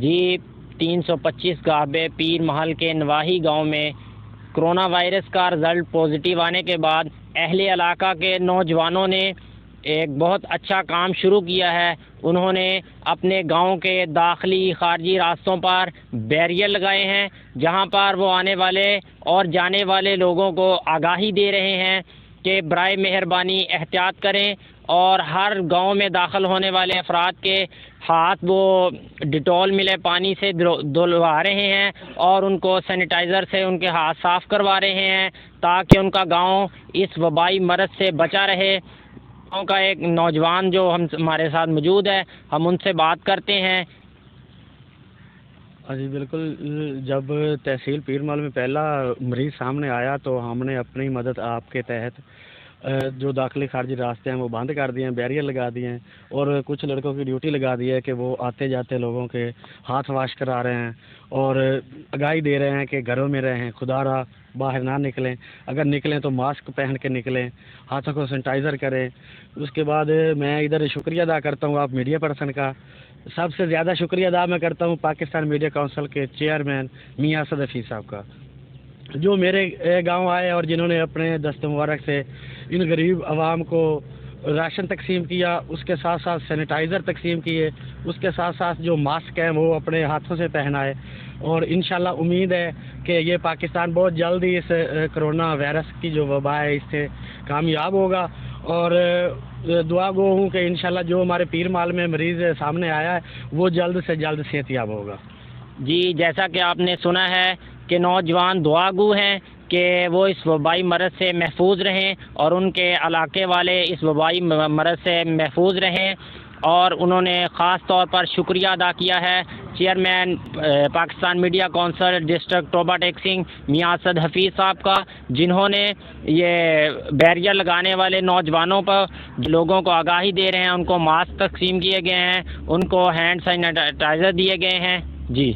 جی 325 گابے پیر محل کے نواحی گاؤں میں کرونا وائرس کا رزلٹ پازیٹیو آنے کے بعد اہل علاقہ کے نوجوانوں نے ایک بہت اچھا کام شروع کیا ہے۔ انہوں نے اپنے گاؤں کے داخلی خارجی راستوں پر بیریئر لگائے ہیں، جہاں پر وہ آنے والے اور جانے والے لوگوں کو آگاہی دے رہے ہیں کہ برائے مہربانی احتیاط کریں، اور ہر گاؤں میں داخل ہونے والے افراد کے ہاتھ وہ ڈیٹول ملے پانی سے دھلوا رہے ہیں اور ان کو سینیٹائزر سے ان کے ہاتھ صاف کروا رہے ہیں تاکہ ان کا گاؤں اس وبائی مرض سے بچا رہے۔ گاؤں کا ایک نوجوان جو ہمارے ساتھ موجود ہے، ہم ان سے بات کرتے ہیں۔ جی بالکل، جب تحصیل پیر محل میں پہلا مریض سامنے آیا تو ہم نے اپنی مدد آپ کے تحت جو داخلی خارجی راستے ہیں وہ بند کر دیے ہیں، بیریئر لگا دیے ہیں، اور کچھ لڑکوں کی ڈیوٹی لگا دی ہے کہ وہ آتے جاتے لوگوں کے ہاتھ واش کرا رہے ہیں اور آگاہی دے رہے ہیں کہ گھروں میں رہیں، خدا را باہر نہ نکلیں، اگر نکلیں تو ماسک پہن کے نکلیں، ہاتھوں کو سینیٹائزر کریں۔ اس کے بعد میں ادھر شکریہ ادا کرتا ہوں آپ میڈیا پرسن کا۔ سب سے زیادہ شکریہ ادا میں کرتا ہوں پاکستان میڈیا کونسل کے چیئرمین میاں اسد حفیظ صاحب کا، جو میرے گاؤں آئے اور جنہوں نے اپنے دست مبارک سے ان غریب عوام کو راشن تقسیم کیا، اس کے ساتھ ساتھ سینیٹائزر تقسیم کیے، اس کے ساتھ ساتھ جو ماسک ہیں وہ اپنے ہاتھوں سے پہنائے، اور انشاءاللہ امید ہے کہ یہ پاکستان بہت جلد ہی اس کرونا وائرس کی جو وبا ہے اس سے کامیاب ہوگا، اور دعا گو ہوں کہ انشاءاللہ جو ہمارے پیر محل میں مریض سامنے آیا ہے وہ جلد سے جلد صحت یاب ہوگا۔ جی جیسا کہ آپ نے سنا ہے کہ نوجوان دعا گو ہیں کہ وہ اس وبائی مرض سے محفوظ رہیں اور ان کے علاقے والے اس وبائی مرض سے محفوظ رہیں، اور انہوں نے خاص طور پر شکریہ ادا کیا ہے chairman Pakistan media council district Toba Tek Singh Mian Asad Hafeez صاحب کا، جنہوں نے یہ بیریئر لگانے والے نوجوانوں پر لوگوں کو آگاہی دے رہے ہیں، ان کو ماسک تقسیم کیے گئے ہیں، ان کو ہینڈ سینیٹائزر دیے گئے ہیں۔ جی